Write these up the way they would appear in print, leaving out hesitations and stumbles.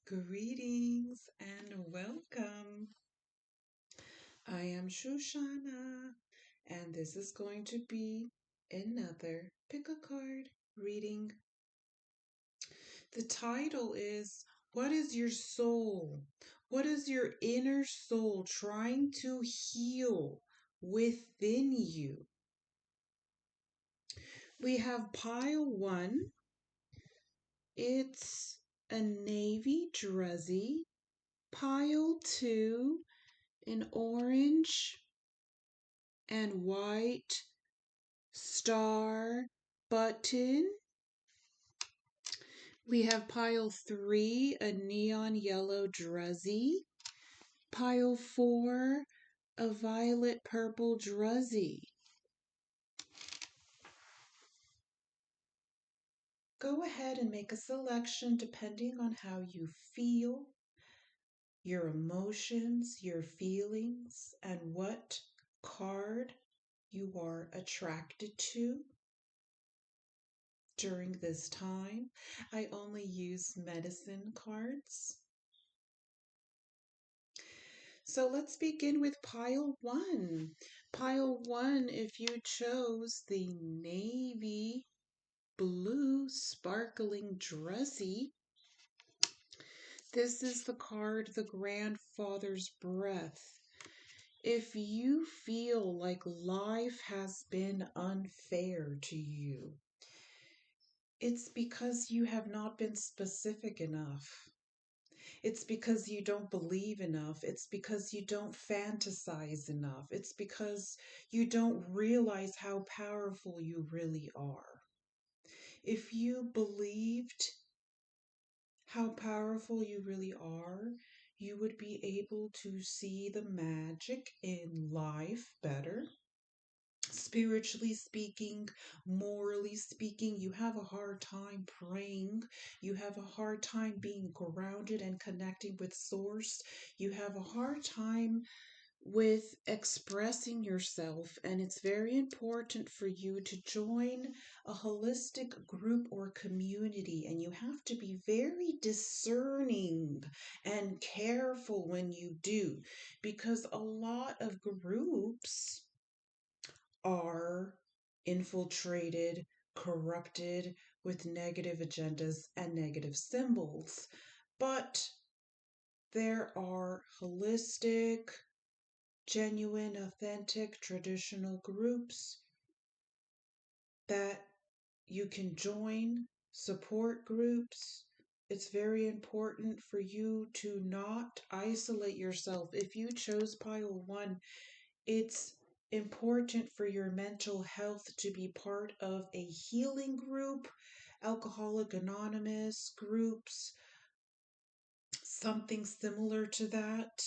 Greetings and welcome. I am Shoshana, and this is going to be another pick a card reading. The title is What is your soul? What is your inner soul trying to heal within you? We have pile one. It's a navy dressy. Pile two, an orange and white star button. We have pile three, a neon yellow dressy. Pile four, a violet purple dressy. Go ahead and make a selection depending on how you feel, your emotions, your feelings, and what card you are attracted to. During this time, I only use medicine cards. So let's begin with pile one. Pile one, if you chose the navy blue sparkling dressy, this is the card, the grandfather's breath. If you feel like life has been unfair to you, it's because you have not been specific enough. It's because you don't believe enough. It's because you don't fantasize enough. It's because you don't realize how powerful you really are. If you believed how powerful you really are, you would be able to see the magic in life better. Spiritually speaking, morally speaking, you have a hard time praying. You have a hard time being grounded and connecting with Source. You have a hard time with expressing yourself, and it's very important for you to join a holistic group or community, and you have to be very discerning and careful when you do, because a lot of groups are infiltrated, corrupted with negative agendas and negative symbols. But there are holistic, genuine, authentic, traditional groups that you can join, support groups. It's very important for you to not isolate yourself. If you chose pile one, it's important for your mental health to be part of a healing group, Alcoholic Anonymous groups, something similar to that,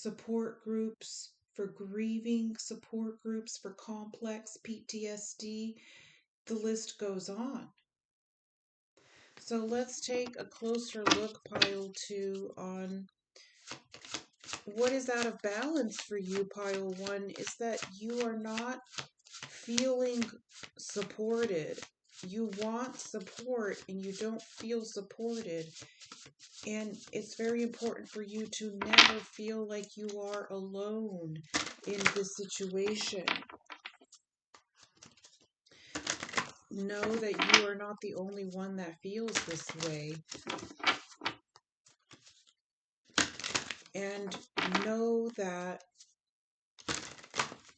support groups for grieving, support groups for complex PTSD. The list goes on. So let's take a closer look, pile two, on what is out of balance for you, pile one, is that you are not feeling supported. You want support and you don't feel supported. And it's very important for you to never feel like you are alone in this situation. Know that you are not the only one that feels this way. And know that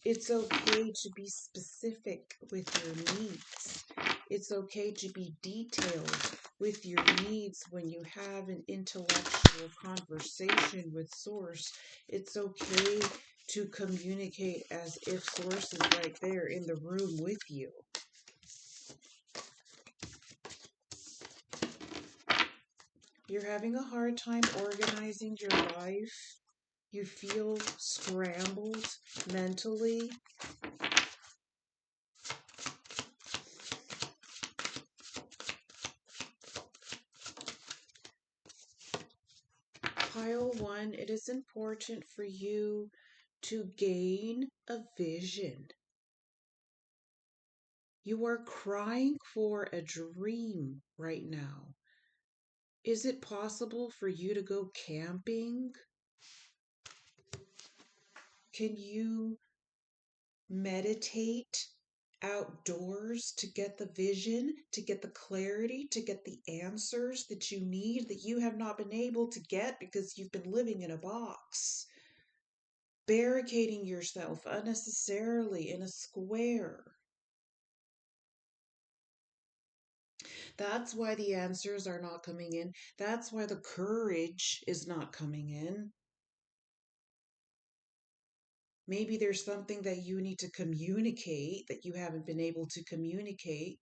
it's okay to be specific with your needs. It's okay to be detailed with your needs when you have an intellectual conversation with Source. It's okay to communicate as if Source is right there in the room with you. You're having a hard time organizing your life. You feel scrambled mentally. Pile one, it is important for you to gain a vision. You are crying for a dream right now. Is it possible for you to go camping? Can you meditate outdoors to get the vision, to get the clarity, to get the answers that you need that you have not been able to get because you've been living in a box, barricading yourself unnecessarily in a square? That's why the answers are not coming in. That's why the courage is not coming in. Maybe there's something that you need to communicate that you haven't been able to communicate.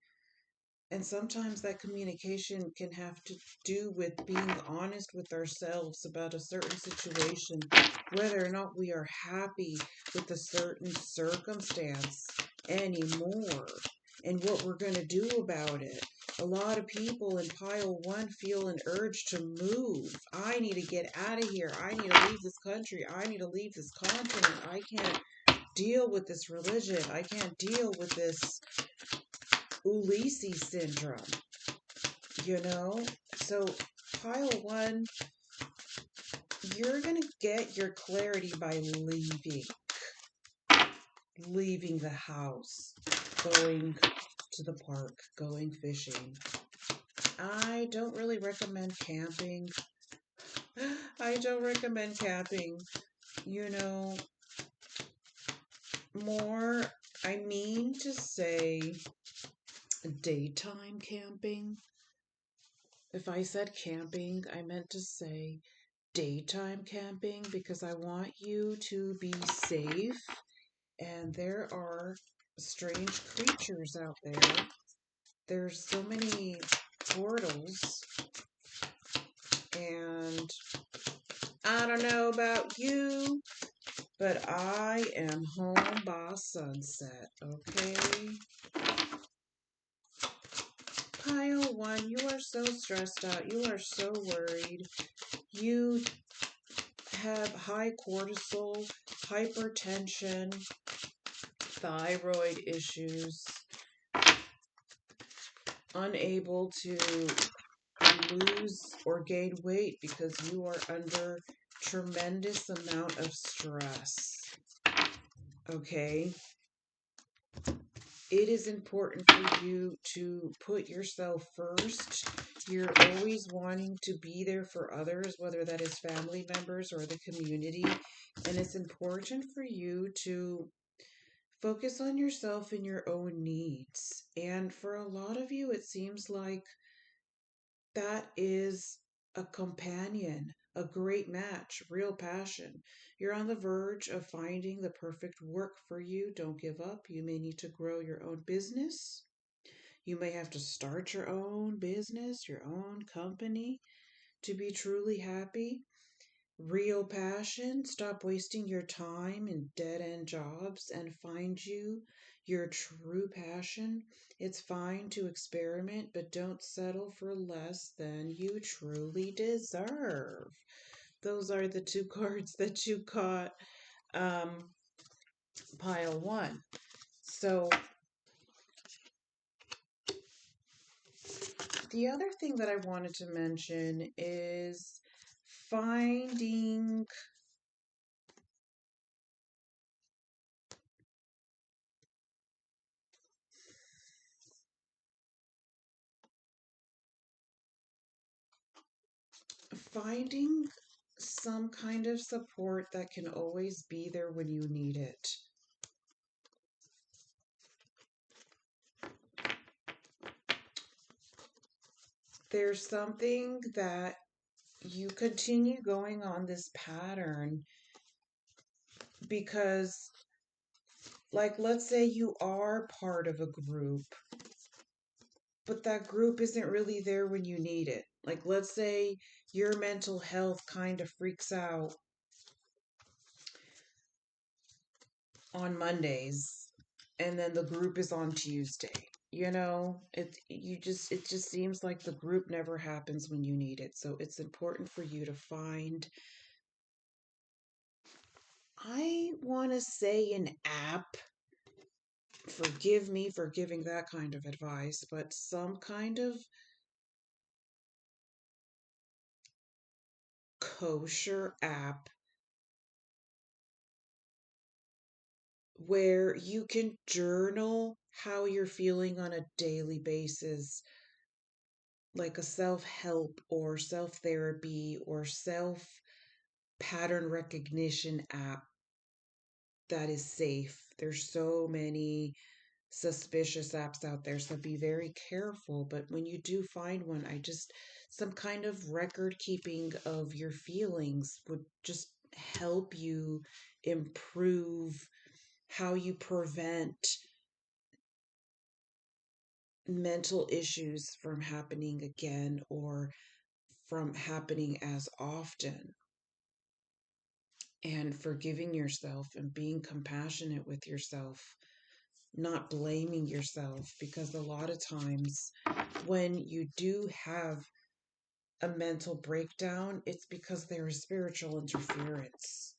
And sometimes that communication can have to do with being honest with ourselves about a certain situation, whether or not we are happy with a certain circumstance anymore, and what we're going to do about it. A lot of people in pile one feel an urge to move. I need to get out of here. I need to leave this country. I need to leave this continent. I can't deal with this religion. I can't deal with this Ulysses syndrome, you know? So, pile one, you're going to get your clarity by leaving the house, going to the park, going fishing. I don't really recommend camping. I don't recommend camping. You know, more, I mean to say daytime camping. If I said camping, I meant to say daytime camping because I want you to be safe. And there are strange creatures out there. There's so many portals, and I don't know about you, but I am home by sunset, okay? Pile one, you are so stressed out. You are so worried. You have high cortisol, hypertension, thyroid issues, unable to lose or gain weight because you are under tremendous amount of stress. Okay? It is important for you to put yourself first. You're always wanting to be there for others, whether that is family members or the community. And it's important for you to focus on yourself and your own needs. And for a lot of you, it seems like that is a companion, a great match, real passion. You're on the verge of finding the perfect work for you. Don't give up. You may need to grow your own business. You may have to start your own business, your own company to be truly happy. Real passion. Stop wasting your time in dead end jobs and find your true passion. It's fine to experiment, but don't settle for less than you truly deserve. Those are the two cards that you caught, um, pile one. So, the other thing that I wanted to mention is finding finding some kind of support that can always be there when you need it. There's something that you continue going on this pattern because, like, let's say you are part of a group, but that group isn't really there when you need it. Like, let's say your mental health kind of freaks out on Mondays and then the group is on Tuesday. You know, it just seems like the group never happens when you need it. So it's important for you to find, I want to say, an app. Forgive me for giving that kind of advice, but some kind of kosher app where you can journal how you're feeling on a daily basis, like a self help or self therapy or self pattern recognition app that is safe. There's so many suspicious apps out there, so be very careful. But when you do find one, some kind of record keeping of your feelings would just help you improve how you prevent mental issues from happening again or from happening as often. And forgiving yourself and being compassionate with yourself, not blaming yourself, because a lot of times when you do have a mental breakdown, it's because there is spiritual interference.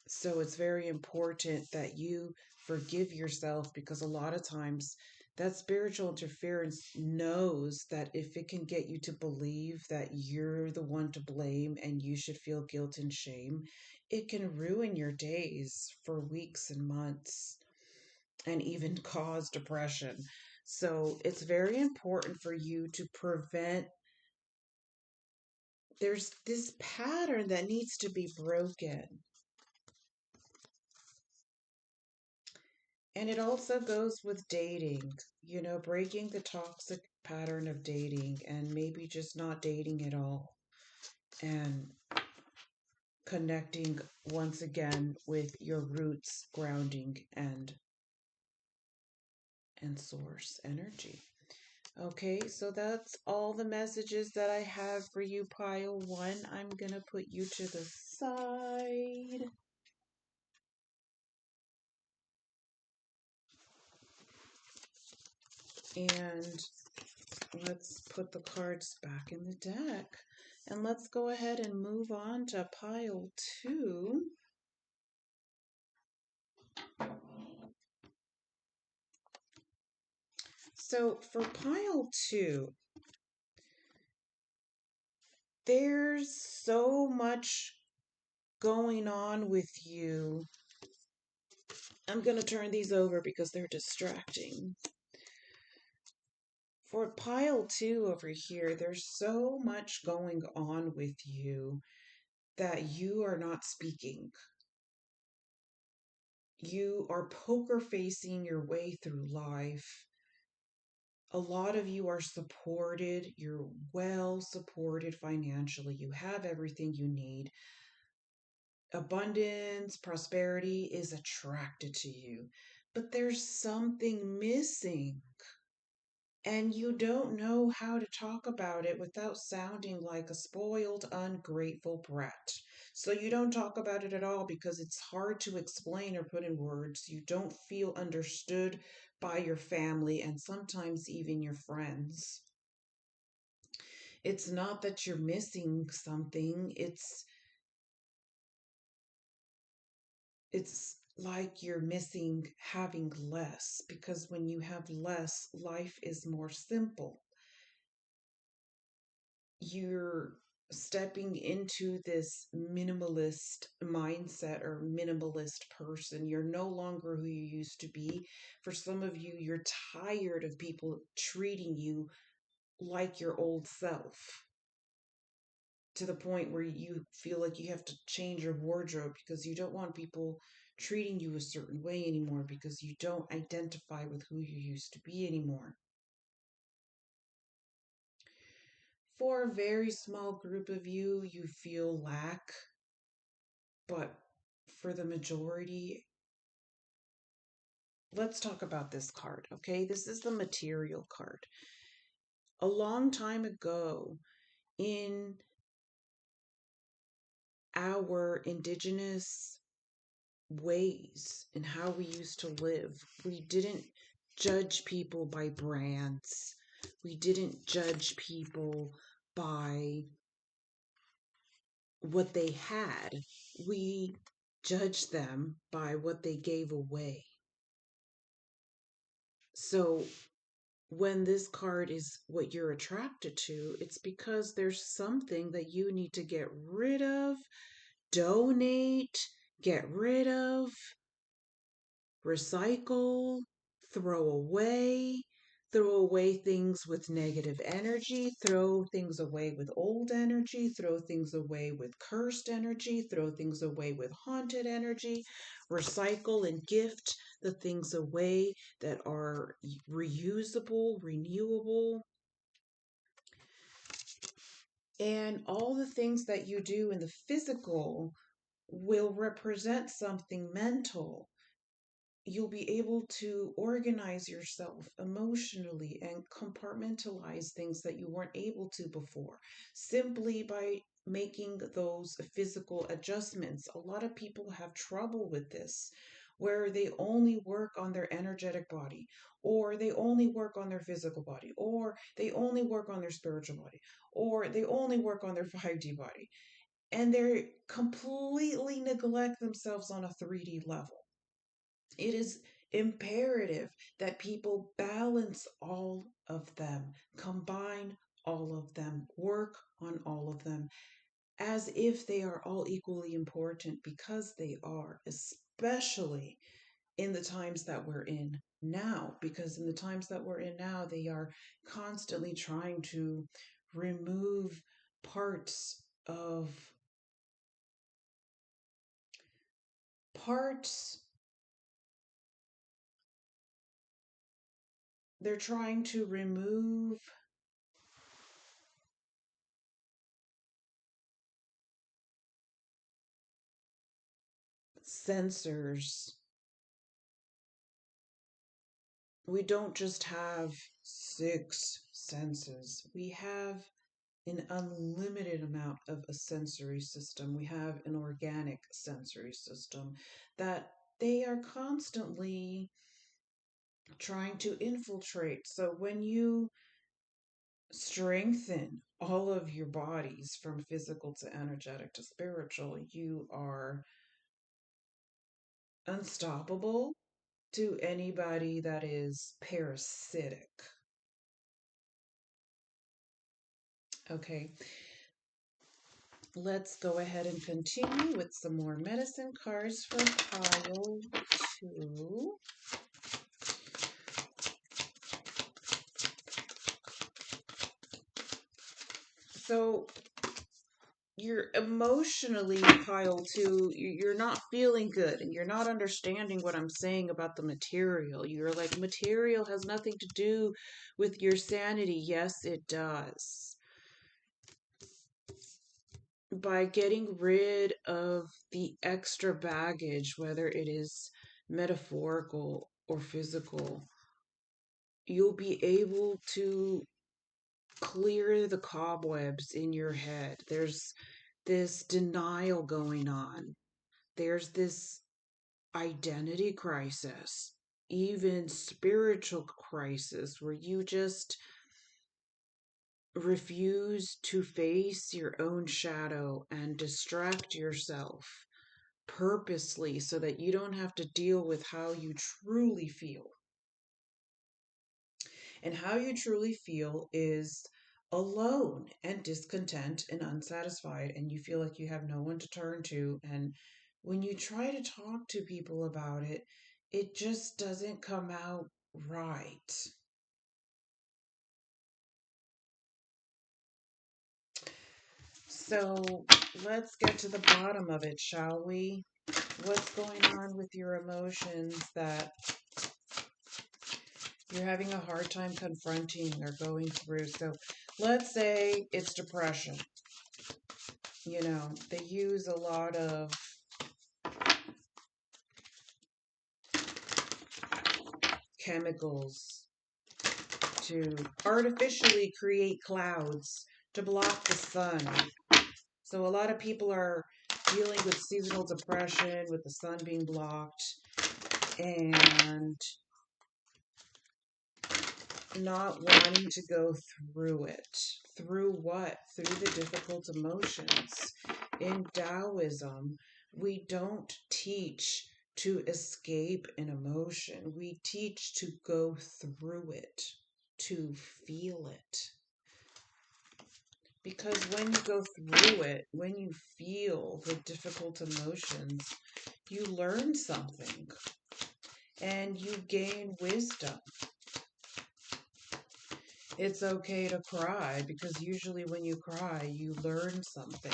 So it's very important that you forgive yourself, because a lot of times that spiritual interference knows that if it can get you to believe that you're the one to blame and you should feel guilt and shame, it can ruin your days for weeks and months and even cause depression. So it's very important for you to prevent. There's this pattern that needs to be broken. And it also goes with dating, breaking the toxic pattern of dating and maybe just not dating at all and connecting once again with your roots, grounding and source energy. Okay, so that's all the messages that I have for you, pile one. I'm going to put you to the side. And let's put the cards back in the deck. And let's go ahead and move on to pile two. So for pile two, there's so much going on with you. I'm going to turn these over because they're distracting. For pile two over here, there's so much going on with you that you are not speaking. You are poker facing your way through life. A lot of you are supported. You're well supported financially. You have everything you need. Abundance, prosperity is attracted to you. But there's something missing. And you don't know how to talk about it without sounding like a spoiled, ungrateful brat. So you don't talk about it at all because it's hard to explain or put in words. You don't feel understood by your family and sometimes even your friends. It's not that you're missing something, it's like you're missing having less, because when you have less, life is more simple. You're stepping into this minimalist mindset or minimalist person. You're no longer who you used to be. For some of you, you're tired of people treating you like your old self, to the point where you feel like you have to change your wardrobe because you don't want people treating you a certain way anymore because you don't identify with who you used to be anymore. For a very small group of you, you feel lack, but for the majority, let's talk about this card, okay? This is the material card. A long time ago, in our indigenous ways and how we used to live, we didn't judge people by brands. We didn't judge people by what they had. We judged them by what they gave away. So when this card is what you're attracted to, it's because there's something that you need to get rid of, donate, get rid of, recycle, throw away. Throw away things with negative energy, throw things away with old energy, throw things away with cursed energy, throw things away with haunted energy, recycle and gift the things away that are reusable, renewable, and all the things that you do in the physical will represent something mental. You'll be able to organize yourself emotionally and compartmentalize things that you weren't able to before simply by making those physical adjustments. A lot of people have trouble with this, where they only work on their energetic body, or they only work on their physical body, or they only work on their spiritual body, or they only work on their 5D body, and they completely neglect themselves on a 3D level. It is imperative that people balance all of them, combine all of them, work on all of them as if they are all equally important, because they are, especially in the times that we're in now. Because in the times that we're in now, they are constantly trying to remove parts they're trying to remove sensors. We don't just have six senses. We have an unlimited amount of a sensory system. We have an organic sensory system that they are constantly trying to infiltrate. So when you strengthen all of your bodies from physical to energetic to spiritual, you are unstoppable to anybody that is parasitic. Okay, let's go ahead and continue with some more medicine cards for pile 2. So you're emotionally, pile 2, you're not feeling good and you're not understanding what I'm saying about the material. You're like, material has nothing to do with your sanity. Yes, it does. By getting rid of the extra baggage, whether it is metaphorical or physical, you'll be able to clear the cobwebs in your head. There's this denial going on, there's this identity crisis, even spiritual crisis, where you just refuse to face your own shadow and distract yourself purposely so that you don't have to deal with how you truly feel. And how you truly feel is alone and discontent and unsatisfied, and you feel like you have no one to turn to. And when you try to talk to people about it, it just doesn't come out right. So let's get to the bottom of it, shall we? What's going on with your emotions that you're having a hard time confronting or going through? So let's say it's depression. You know, they use a lot of chemicals to artificially create clouds to block the sun. So a lot of people are dealing with seasonal depression with the sun being blocked and not wanting to go through it. Through what? Through the difficult emotions. In Taoism, we don't teach to escape an emotion. We teach to go through it. to feel it. Because when you go through it, when you feel the difficult emotions, you learn something and you gain wisdom. It's okay to cry because usually when you cry, you learn something.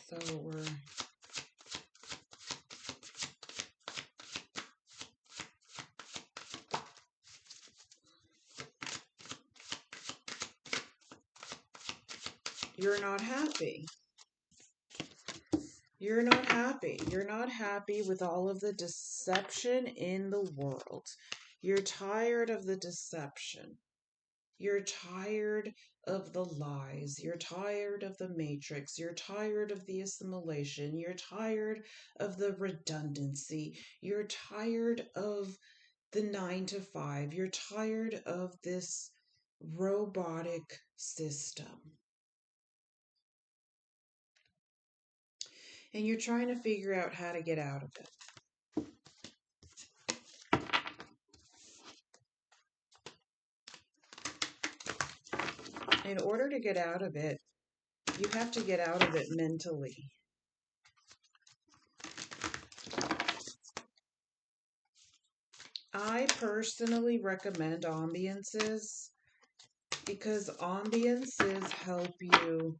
So you're not happy. You're not happy. You're not happy with all of the deception in the world. You're tired of the deception. You're tired of the lies. You're tired of the matrix. You're tired of the assimilation. You're tired of the redundancy. You're tired of the 9 to 5. You're tired of this robotic system. And you're trying to figure out how to get out of it. In order to get out of it, you have to get out of it mentally. I personally recommend ambiances because ambiances help you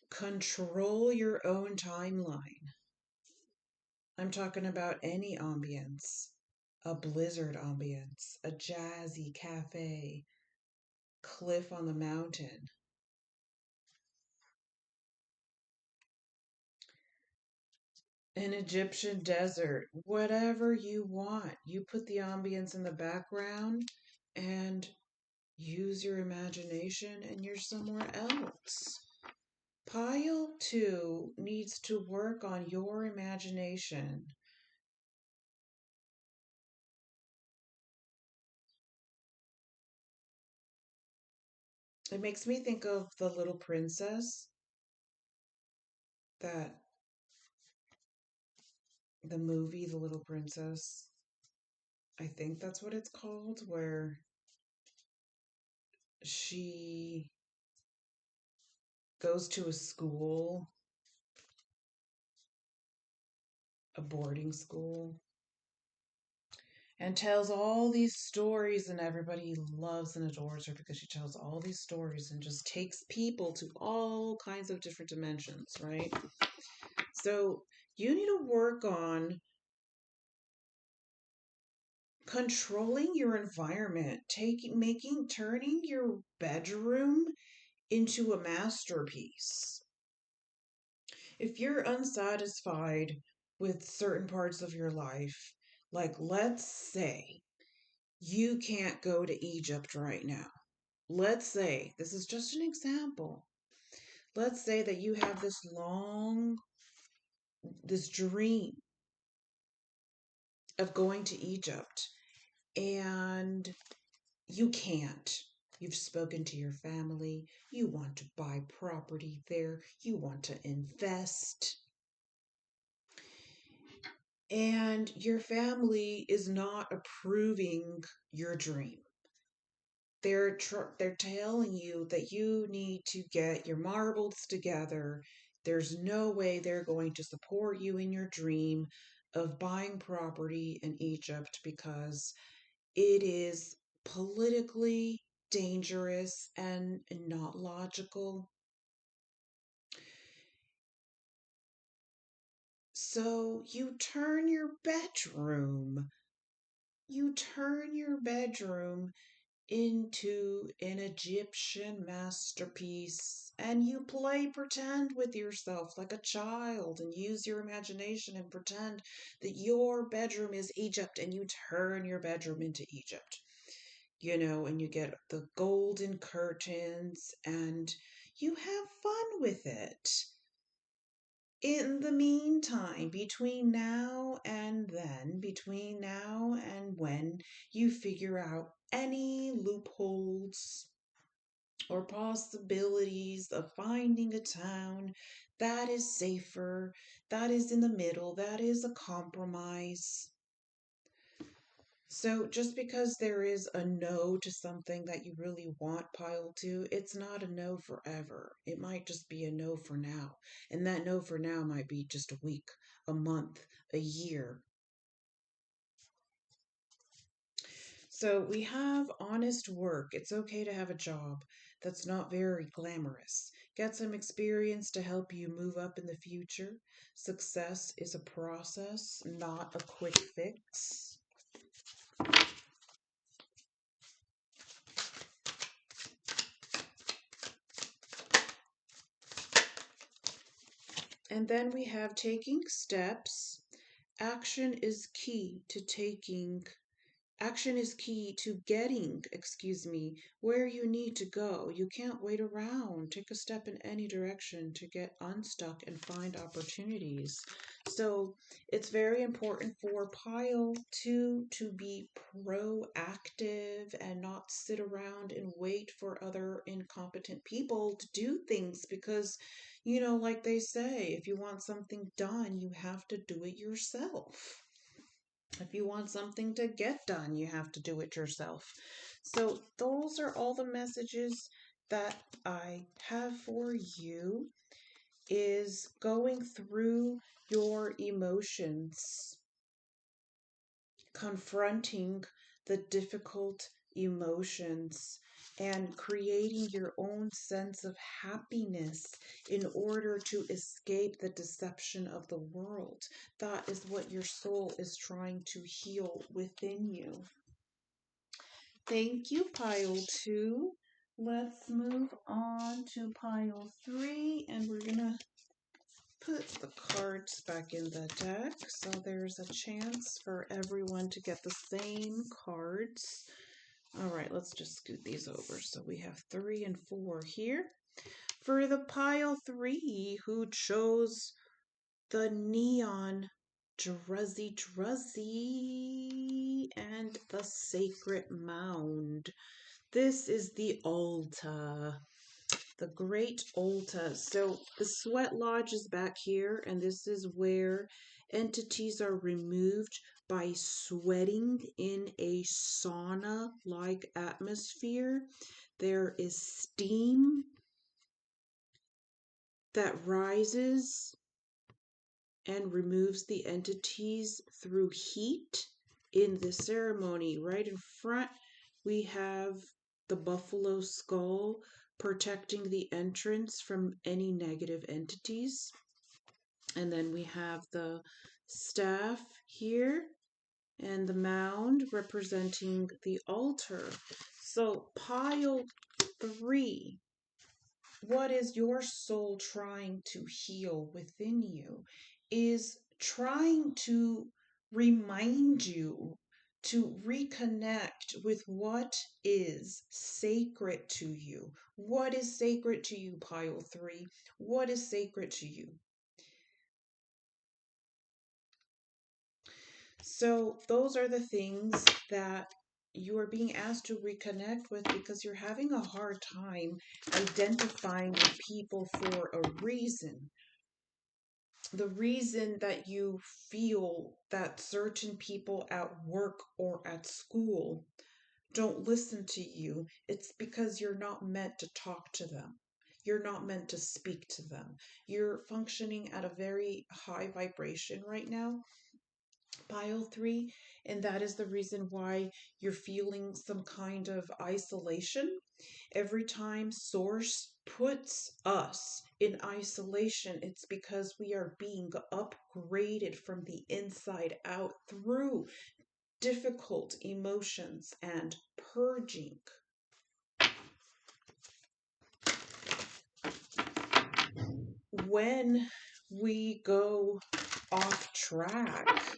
control your own timeline. I'm talking about any ambience, a blizzard ambience, a jazzy cafe, cliff on the mountain. An Egyptian desert, whatever you want. You put the ambience in the background and use your imagination and you're somewhere else. Pile 2 needs to work on your imagination. It makes me think of The Little Princess, that the movie The Little Princess. I think that's what it's called, where she goes to a school, a boarding school, and tells all these stories, and everybody loves and adores her because she tells all these stories and just takes people to all kinds of different dimensions, right? So you need to work on controlling your environment, turning your bedroom into a masterpiece. If you're unsatisfied with certain parts of your life, like let's say you can't go to Egypt right now. Let's say, this is just an example. Let's say that you have this dream of going to Egypt and you can't. You've spoken to your family. You want to buy property there. You want to invest. And your family is not approving your dream. They're telling you that you need to get your marbles together. There's no way they're going to support you in your dream of buying property in Egypt because it is politically dangerous and not logical. So you turn your bedroom into an Egyptian masterpiece and you play pretend with yourself like a child and use your imagination and pretend that your bedroom is Egypt and you turn your bedroom into Egypt. And you get the golden curtains and you have fun with it. In the meantime, between now and when you figure out any loopholes or possibilities of finding a town that is safer, that is in the middle, that is a compromise. So just because there is a no to something that you really want, pile two, it's not a no forever. It might just be a no for now. And that no for now might be just a week, a month, a year. So we have honest work. It's okay to have a job that's not very glamorous. Get some experience to help you move up in the future. Success is a process, not a quick fix. And then we have taking steps. Action is key to taking Action is key to getting, where you need to go. You can't wait around. Take a step in any direction to get unstuck and find opportunities. So it's very important for pile two to be proactive and not sit around and wait for other incompetent people to do things because, like they say, if you want something done, you have to do it yourself. If you want something to get done, you have to do it yourself. So, those are all the messages that I have for you is going through your emotions, confronting the difficult emotions and creating your own sense of happiness in order to escape the deception of the world. That is what your soul is trying to heal within you. Thank you, pile two. Let's move on to pile three, and we're gonna put the cards back in the deck so there's a chance for everyone to get the same cards. All right, let's just scoot these over. So we have 3 and 4 here. For the pile 3 who chose the neon Druzzy and the sacred mound. This is the Alta, the Great Alta. So the Sweat Lodge is back here, and this is where entities are removed by sweating in a sauna-like atmosphere. There is steam that rises and removes the entities through heat in the ceremony. Right in front, we have the buffalo skull protecting the entrance from any negative entities. And then we have the staff here and the mound representing the altar. So, pile 3, what is your soul trying to heal within you? Is trying to remind you to reconnect with what is sacred to you. What is sacred to you, pile 3? What is sacred to you? So, those are the things that you are being asked to reconnect with because you're having a hard time identifying with people for a reason. The reason that you feel that certain people at work or at school don't listen to you, it's because you're not meant to talk to them. You're not meant to speak to them. You're functioning at a very high vibration right now, pile 3, and that is the reason why you're feeling some kind of isolation. Every time Source puts us in isolation, it's because we are being upgraded from the inside out through difficult emotions and purging. When we go off track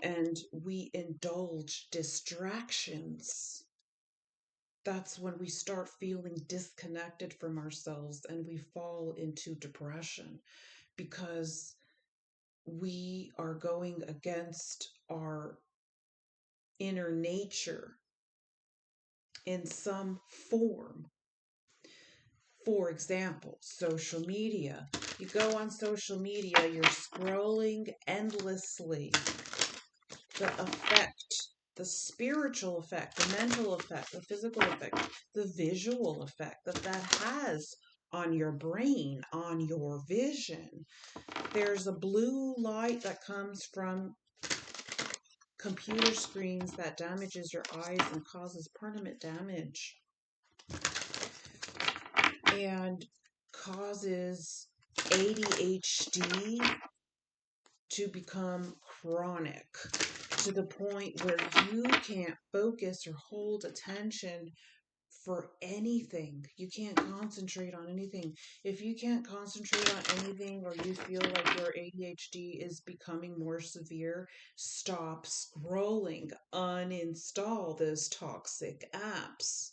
and we indulge distractions, that's when we start feeling disconnected from ourselves and we fall into depression because we are going against our inner nature in some form. For example, social media. You go on social media, you're scrolling endlessly. The effect, the spiritual effect, the mental effect, the physical effect, the visual effect that has on your brain, on your vision. There's a blue light that comes from computer screens that damages your eyes and causes permanent damage and causes ADHD to become chronic to the point where you can't focus or hold attention for anything. You can't concentrate on anything. If you can't concentrate on anything or you feel like your ADHD is becoming more severe, stop scrolling. Uninstall those toxic apps.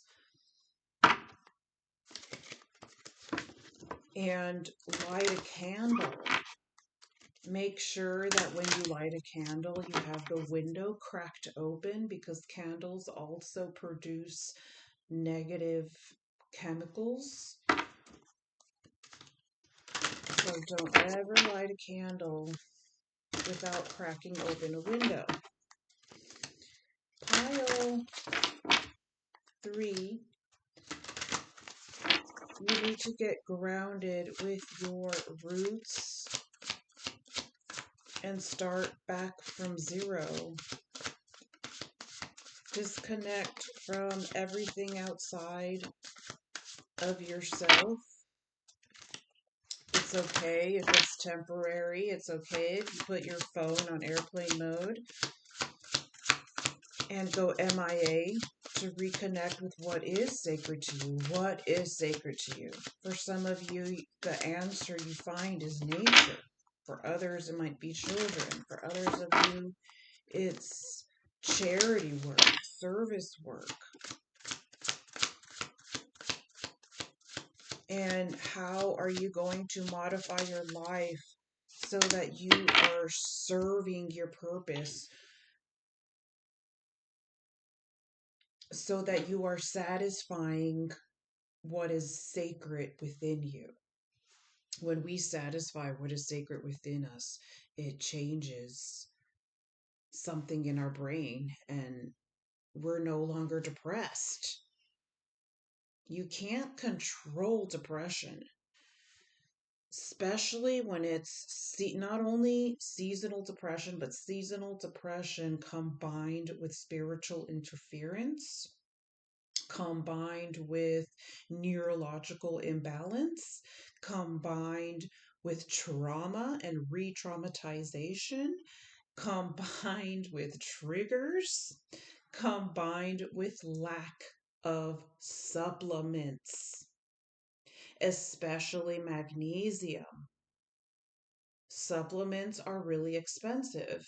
And light a candle. Make sure that when you light a candle, you have the window cracked open because candles also produce negative chemicals. So don't ever light a candle without cracking open a window. Pile 3, you need to get grounded with your roots and start back from 0. Disconnect from everything outside of yourself. It's okay if it's temporary. It's okay if you put your phone on airplane mode and go MIA to reconnect with what is sacred to you. What is sacred to you? For some of you, the answer you find is nature. For others, it might be children. For others of you, it's charity work, service work. And how are you going to modify your life so that you are serving your purpose, so that you are satisfying what is sacred within you? When we satisfy what is sacred within us, it changes something in our brain and we're no longer depressed. You can't control depression, especially when it's not only seasonal depression, but seasonal depression combined with spiritual interference, combined with neurological imbalance, combined with trauma and re traumatization, combined with triggers, combined with lack of supplements, especially magnesium. Supplements are really expensive.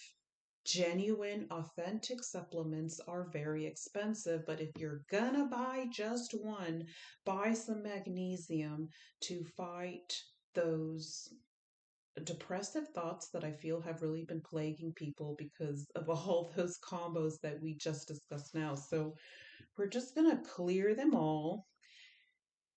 Genuine, authentic supplements are very expensive, but if you're gonna buy just one, buy some magnesium to fight those depressive thoughts that I feel have really been plaguing people because of all those combos that we just discussed now. So we're just gonna clear them all,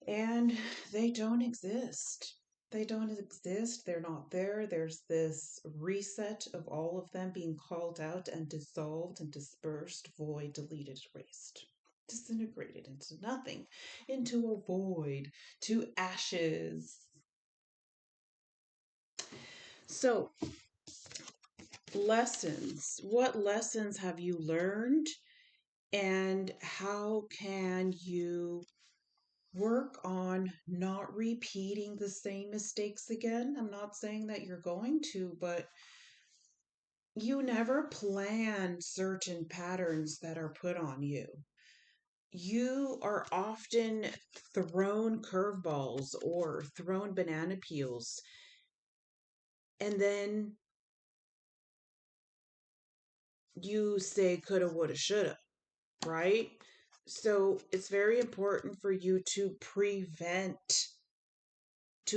and they don't exist. They don't exist. They're not there. There's this reset of all of them being called out and dissolved and dispersed, void, deleted, erased, disintegrated into nothing, into a void, to ashes. So, lessons. What lessons have you learned, and how can you work on not repeating the same mistakes again? I'm not saying that you're going to, but you never plan certain patterns that are put on you. You are often thrown curveballs or thrown banana peels, and then you say coulda, woulda, shoulda, right? So it's very important for you to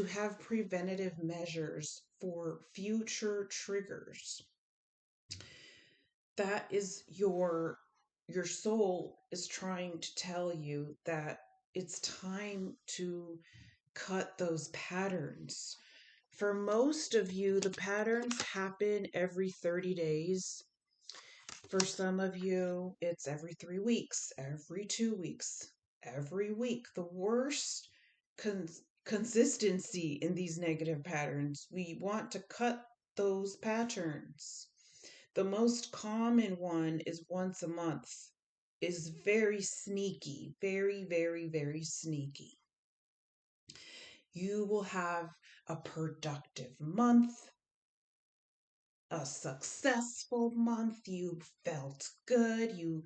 have preventative measures for future triggers. That is your soul is trying to tell you that it's time to cut those patterns. For most of you, the patterns happen every 30 days. For some of you, it's every 3 weeks, every 2 weeks, every week. The worst consistency in these negative patterns. We want to cut those patterns. The most common one is once a month, is very sneaky, very, very, very sneaky. You will have a productive month, a successful month. You felt good. You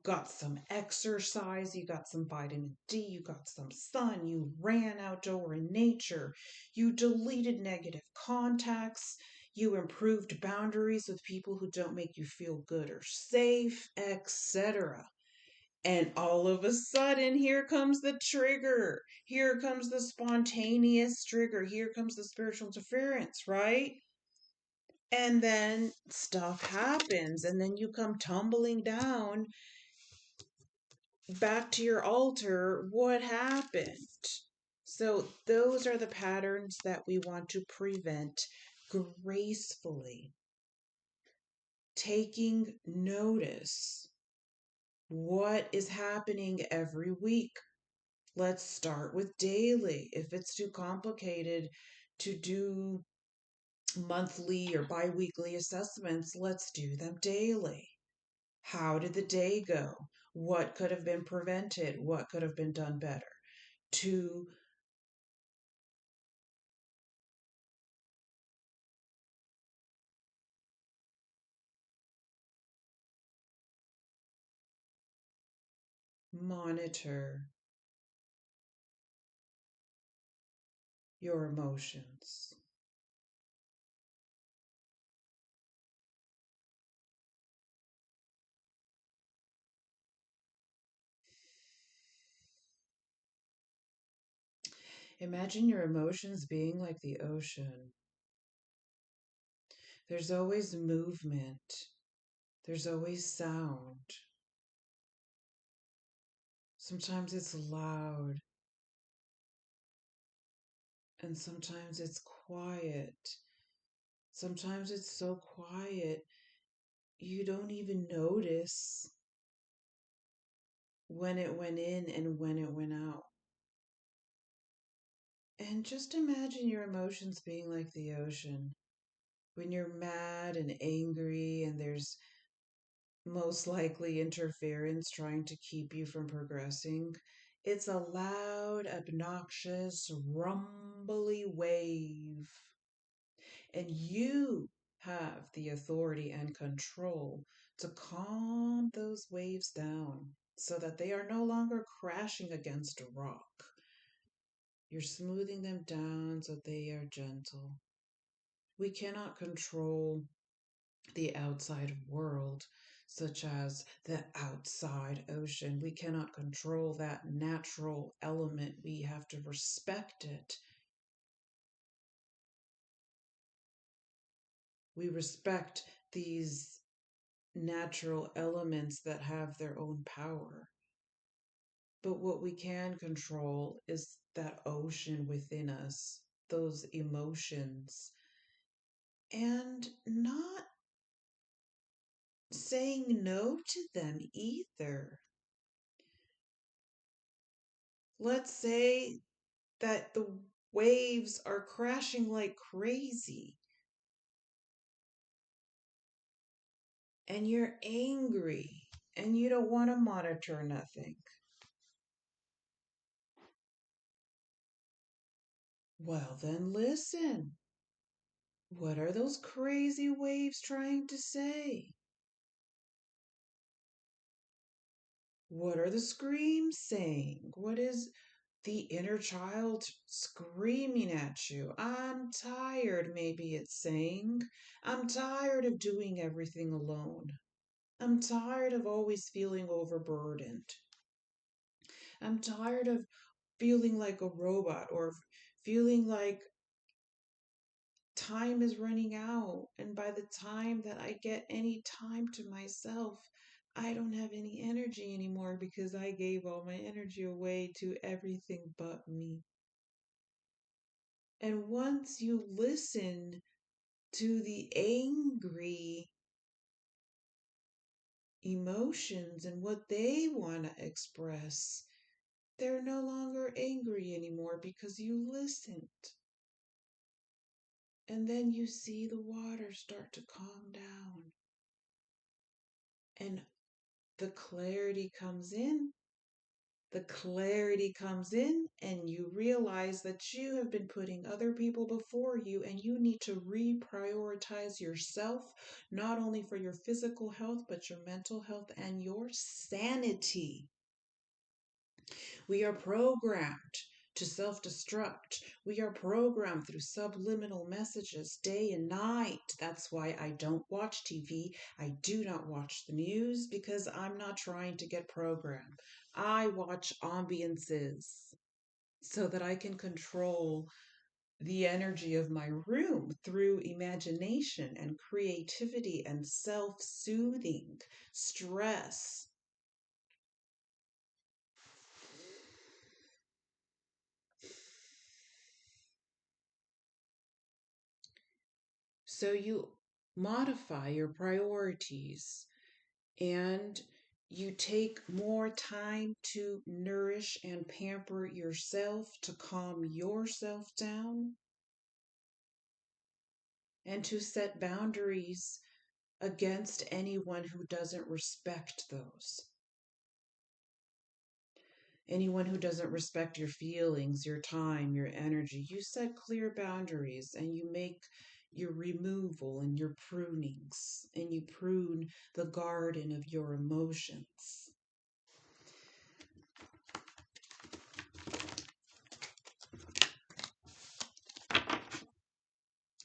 got some exercise, you got some vitamin D, you got some sun, you ran outdoor in nature, you deleted negative contacts, you improved boundaries with people who don't make you feel good or safe, etc. And all of a sudden, here comes the trigger. Here comes the spontaneous trigger. Here comes the spiritual interference, right? And then stuff happens, and then you come tumbling down back to your altar. What happened? So, those are the patterns that we want to prevent gracefully. Taking notice. What is happening every week? Let's start with daily. If it's too complicated to do monthly or bi weekly assessments, let's do them daily. How did the day go? What could have been prevented? What could have been done better? To monitor your emotions. Imagine your emotions being like the ocean. There's always movement, there's always sound. Sometimes it's loud, and sometimes it's quiet. Sometimes it's so quiet you don't even notice when it went in and when it went out. And just imagine your emotions being like the ocean. When you're mad and angry, and there's most likely interference trying to keep you from progressing, it's a loud, obnoxious, rumbly wave. And you have the authority and control to calm those waves down so that they are no longer crashing against a rock. You're smoothing them down so they are gentle. We cannot control the outside world, such as the outside ocean. We cannot control that natural element. We have to respect it. We respect these natural elements that have their own power. But what we can control is that ocean within us, those emotions, and not saying no to them either. Let's say that the waves are crashing like crazy and you're angry and you don't want to monitor nothing. Well, then listen. What are those crazy waves trying to say? What are the screams saying? What is the inner child screaming at you? I'm tired, maybe it's saying. I'm tired of doing everything alone. I'm tired of always feeling overburdened. I'm tired of feeling like a robot, or feeling like time is running out. And by the time that I get any time to myself, I don't have any energy anymore because I gave all my energy away to everything but me. And once you listen to the angry emotions and what they want to express, they're no longer angry anymore because you listened. And then you see the water start to calm down. And the clarity comes in. The clarity comes in, and you realize that you have been putting other people before you, and you need to reprioritize yourself, not only for your physical health, but your mental health and your sanity. We are programmed to self destruct. We are programmed through subliminal messages day and night. That's why I don't watch TV. I do not watch the news because I'm not trying to get programmed. I watch ambiances so that I can control the energy of my room through imagination and creativity and self soothing stress. So you modify your priorities and you take more time to nourish and pamper yourself, to calm yourself down, and to set boundaries against anyone who doesn't respect those. Anyone who doesn't respect your feelings, your time, your energy. You set clear boundaries and you make your removal and your prunings, and you prune the garden of your emotions.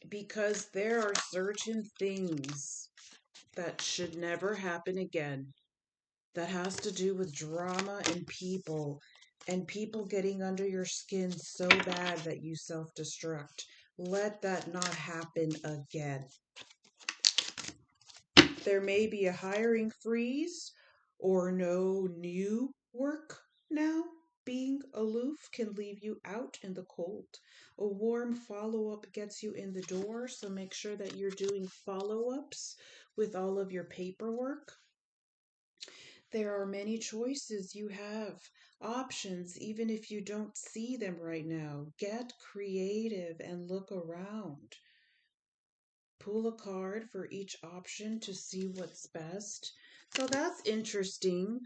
Because there are certain things that should never happen again, that has to do with drama and people getting under your skin so bad that you self destruct. Let that not happen again. There may be a hiring freeze or no new work now. Being aloof can leave you out in the cold. A warm follow up gets you in the door, so make sure that you're doing follow ups with all of your paperwork. There are many choices you have, options, even if you don't see them right now. Get creative and look around. Pull a card for each option to see what's best. So that's interesting.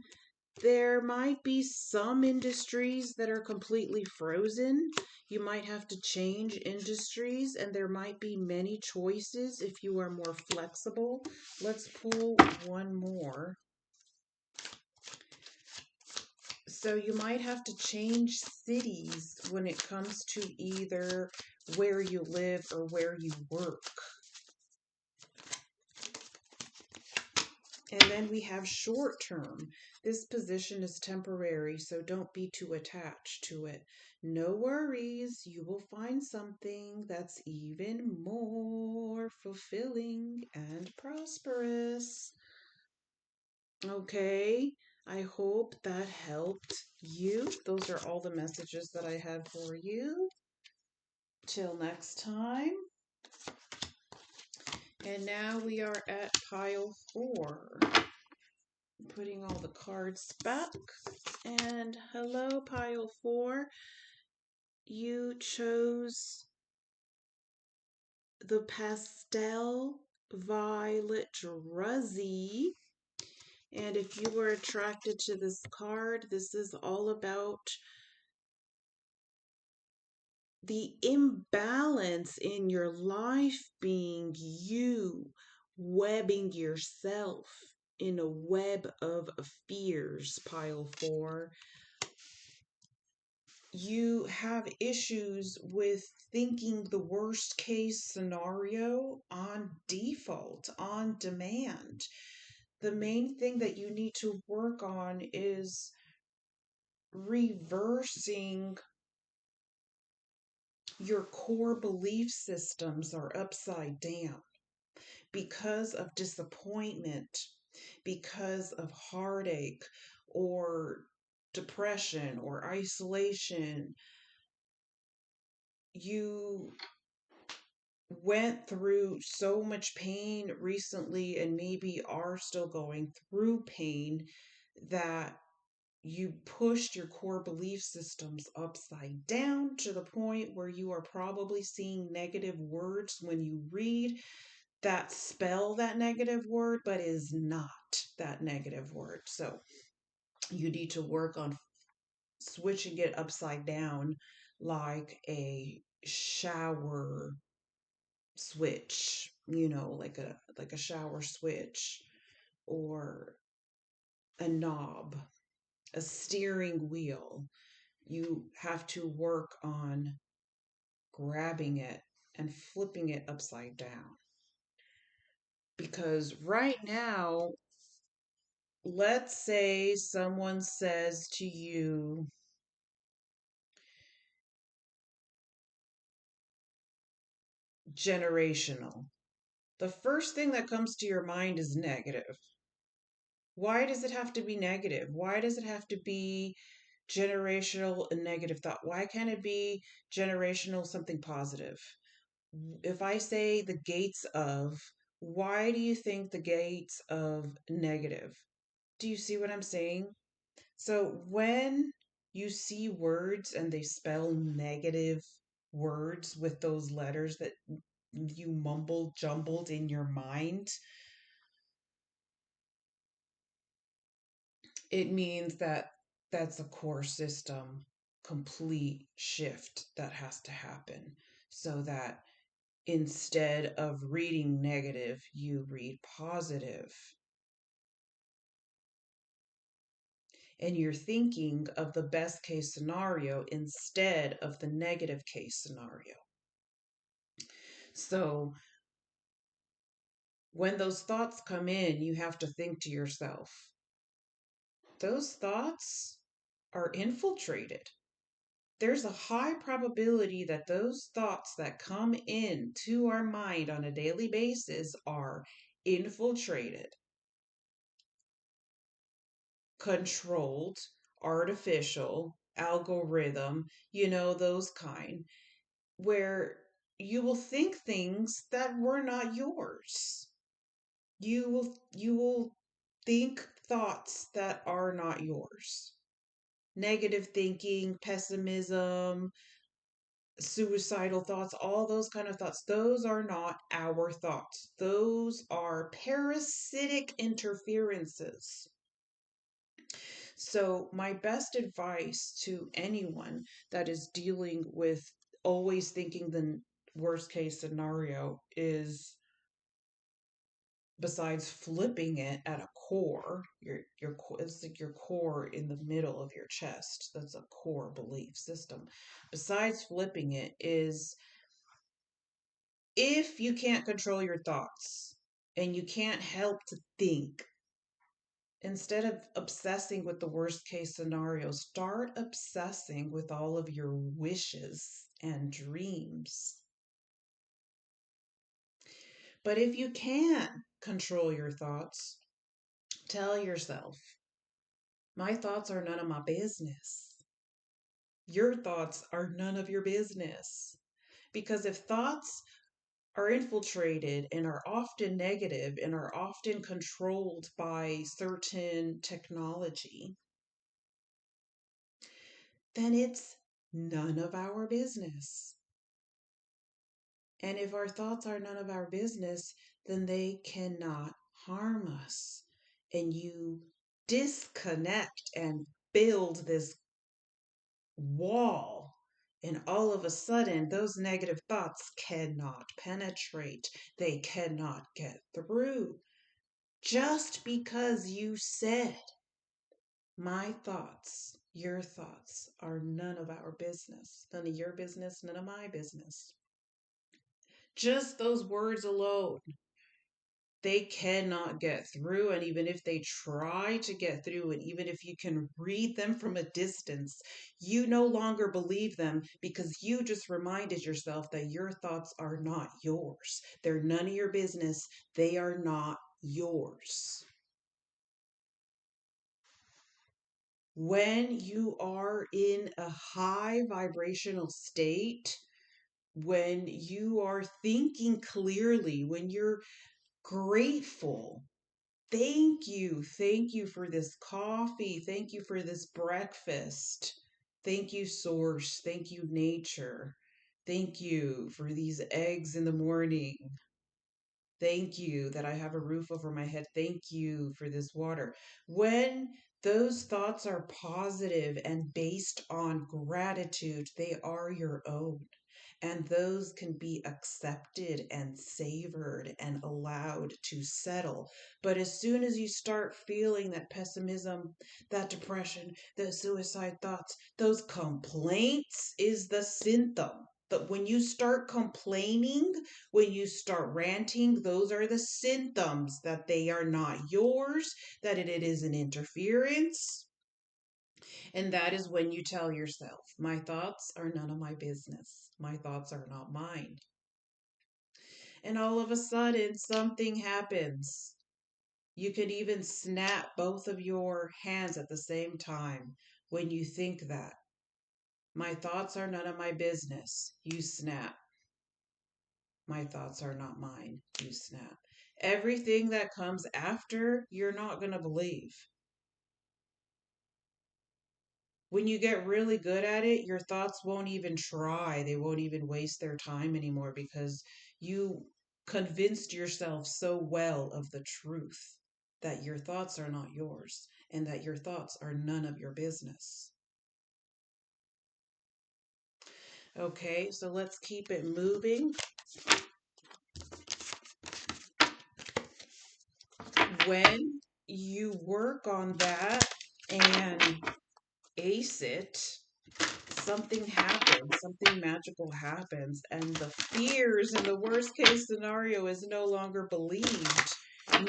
There might be some industries that are completely frozen. You might have to change industries, and there might be many choices if you are more flexible. Let's pull one more. So you might have to change cities when it comes to either where you live or where you work. And then we have short term. This position is temporary, so don't be too attached to it. No worries, you will find something that's even more fulfilling and prosperous. Okay, I hope that helped you. Those are all the messages that I had for you. Till next time. And now we are at pile 4. Putting all the cards back. And hello, pile 4. You chose the pastel violet druzzy. And if you were attracted to this card, this is all about the imbalance in your life being you webbing yourself in a web of fears, pile 4. You have issues with thinking the worst case scenario on default, on demand. The main thing that you need to work on is reversing your core belief systems are upside down because of disappointment, because of heartache or depression or isolation. you went through so much pain recently and maybe are still going through pain that you pushed your core belief systems upside down to the point where you are probably seeing negative words when you read that spell that negative word but is not that negative word. So you need to work on switching it upside down like a shower switch, like a shower switch or a knob, a steering wheel. You have to work on grabbing it and flipping it upside down. Because right now, let's say someone says to you, generational. The first thing that comes to your mind is negative. Why does it have to be negative? Why does it have to be generational and negative thought? Why can't it be generational something positive? If I say the gates of, why do you think the gates of negative? Do you see what I'm saying? So when you see words and they spell negative words with those letters that you mumbled jumbled in your mind, it means that that's a core system complete shift that has to happen so that instead of reading negative, you read positive. And you're thinking of the best case scenario instead of the negative case scenario. So when those thoughts come in, you have to think to yourself, those thoughts are infiltrated. There's a high probability that those thoughts that come in to our mind on a daily basis are infiltrated, controlled, artificial, algorithm, those kind, where you will think things that were not yours. You will think thoughts that are not yours. Negative thinking, pessimism, suicidal thoughts, all those kind of thoughts, those are not our thoughts. Those are parasitic interferences. So, my best advice to anyone that is dealing with always thinking the worst case scenario is, besides flipping it at a core, it's like your core in the middle of your chest. That's a core belief system. Besides flipping it is, if you can't control your thoughts and you can't help to think, instead of obsessing with the worst case scenario, start obsessing with all of your wishes and dreams. But if you can control your thoughts, tell yourself, my thoughts are none of my business. Your thoughts are none of your business. Because if thoughts are infiltrated and are often negative and are often controlled by certain technology, then it's none of our business. And if our thoughts are none of our business, then they cannot harm us. And you disconnect and build this wall. And all of a sudden, those negative thoughts cannot penetrate, they cannot get through. Just because you said, my thoughts, your thoughts are none of our business. None of your business, none of my business. Just those words alone, they cannot get through. And even if they try to get through, and even if you can read them from a distance, you no longer believe them because you just reminded yourself that your thoughts are not yours. They're none of your business. They are not yours. When you are in a high vibrational state, when you are thinking clearly, when you're grateful. Thank you. Thank you for this coffee. Thank you for this breakfast. Thank you, Source. Thank you, Nature. Thank you for these eggs in the morning. Thank you that I have a roof over my head. Thank you for this water. When those thoughts are positive and based on gratitude, they are your own. And those can be accepted and savored and allowed to settle. But as soon as you start feeling that pessimism, that depression, the suicide thoughts, those complaints is the symptom. But when you start complaining, when you start ranting, those are the symptoms that they are not yours, that it is an interference. And that is when you tell yourself, my thoughts are none of my business. My thoughts are not mine. And all of a sudden, something happens. You could even snap both of your hands at the same time when you think that. My thoughts are none of my business. You snap. My thoughts are not mine. You snap. Everything that comes after, you're not going to believe. When you get really good at it, your thoughts won't even try. They won't even waste their time anymore because you convinced yourself so well of the truth that your thoughts are not yours and that your thoughts are none of your business. Okay, so let's keep it moving. When you work on that and ace it, something happens, something magical happens, and the fears in the worst case scenario is no longer believed,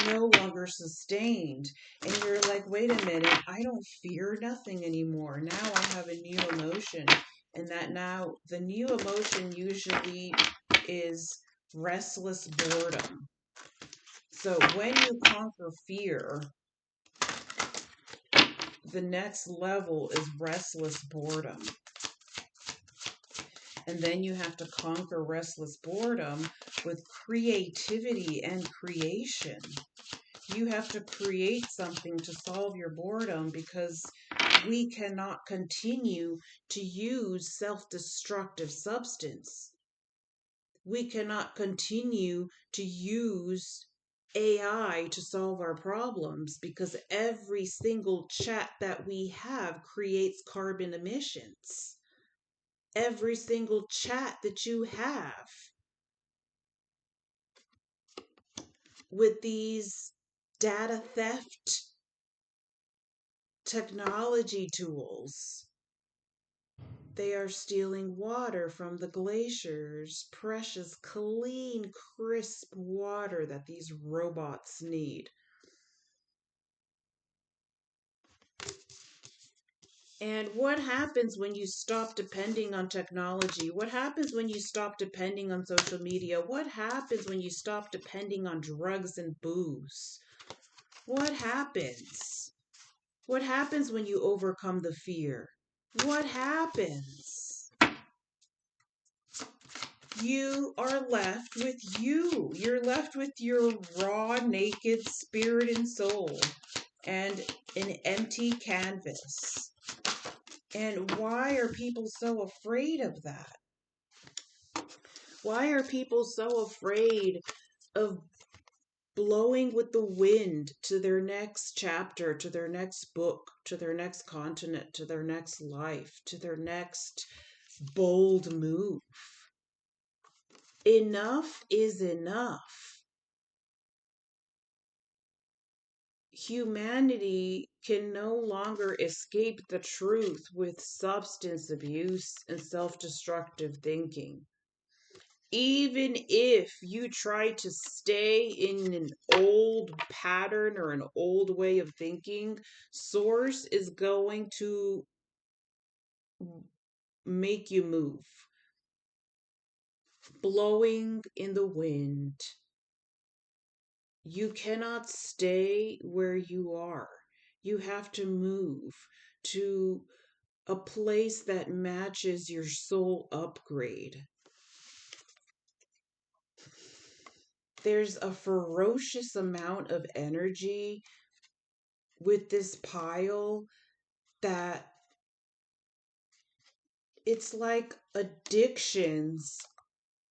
no longer sustained. And you're like, wait a minute, I don't fear nothing anymore. Now I have a new emotion. And that now the new emotion usually is restless boredom. So when you conquer fear, the next level is restless boredom. And then you have to conquer restless boredom with creativity and creation. You have to create something to solve your boredom because we cannot continue to use self-destructive substance. We cannot continue to use AI to solve our problems because every single chat that we have creates carbon emissions. Every single chat that you have with these data theft technology tools, they are stealing water from the glaciers, precious, clean, crisp water that these robots need. And what happens when you stop depending on technology? What happens when you stop depending on social media? What happens when you stop depending on drugs and booze? What happens? What happens when you overcome the fear? What happens? You are left with you. You're left with your raw, naked spirit and soul and an empty canvas. And why are people so afraid of that? Why are people so afraid of blowing with the wind to their next chapter, to their next book, to their next continent, to their next life, to their next bold move? Enough is enough. Humanity can no longer escape the truth with substance abuse and self-destructive thinking. Even if you try to stay in an old pattern or an old way of thinking, Source is going to make you move. Blowing in the wind. You cannot stay where you are. You have to move to a place that matches your soul upgrade. there's a ferocious amount of energy with this pile that it's like addictions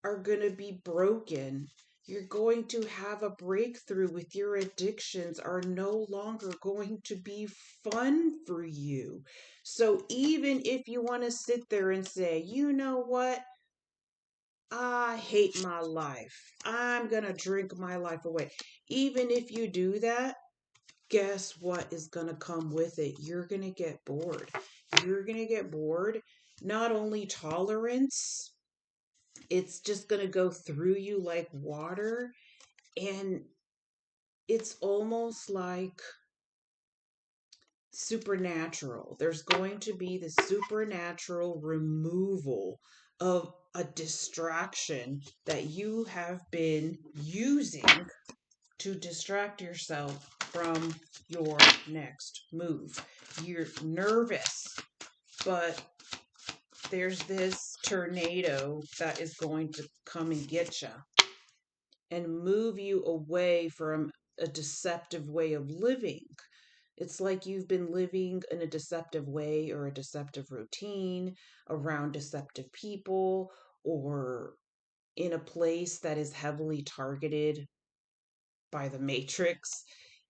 are going to be broken. You're going to have a breakthrough with your addictions are no longer going to be fun for you. So even if you want to sit there and say, you know what? I hate my life. I'm going to drink my life away. Even if you do that, guess what is going to come with it? You're going to get bored. You're going to get bored. Not only tolerance, it's just going to go through you like water. And it's almost like supernatural. There's going to be the supernatural removal of a distraction that you have been using to distract yourself from your next move. You're nervous, but there's this tornado that is going to come and get you and move you away from a deceptive way of living. It's like you've been living in a deceptive way or a deceptive routine around deceptive people or in a place that is heavily targeted by the Matrix.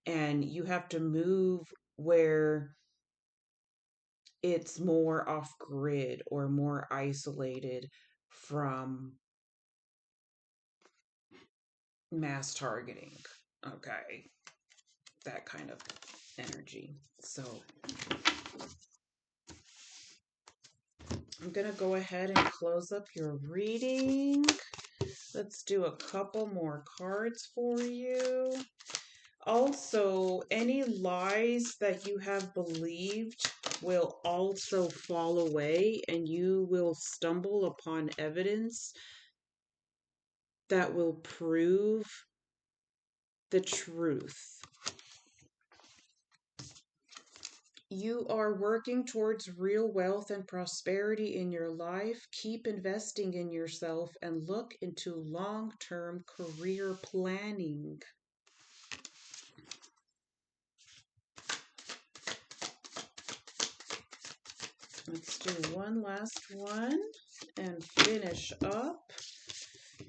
And you have to move where it's more off grid or more isolated from mass targeting. Okay. That kind of energy. So I'm going to go ahead and close up your reading. Let's do a couple more cards for you. Also, any lies that you have believed will also fall away, and you will stumble upon evidence that will prove the truth. You are working towards real wealth and prosperity in your life. Keep investing in yourself and look into long-term career planning. Let's do one last one and finish up.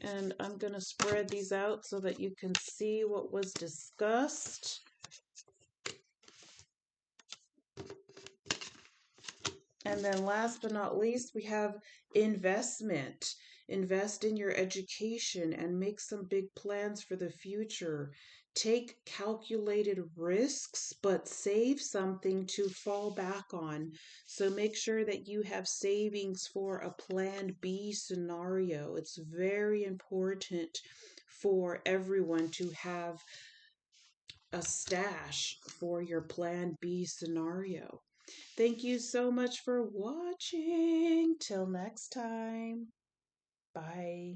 And I'm going to spread these out so that you can see what was discussed. And then last but not least, we have investment. Invest in your education and make some big plans for the future. Take calculated risks, but save something to fall back on. So make sure that you have savings for a plan B scenario. It's very important for everyone to have a stash for your plan B scenario. Thank you so much for watching. Till next time. Bye.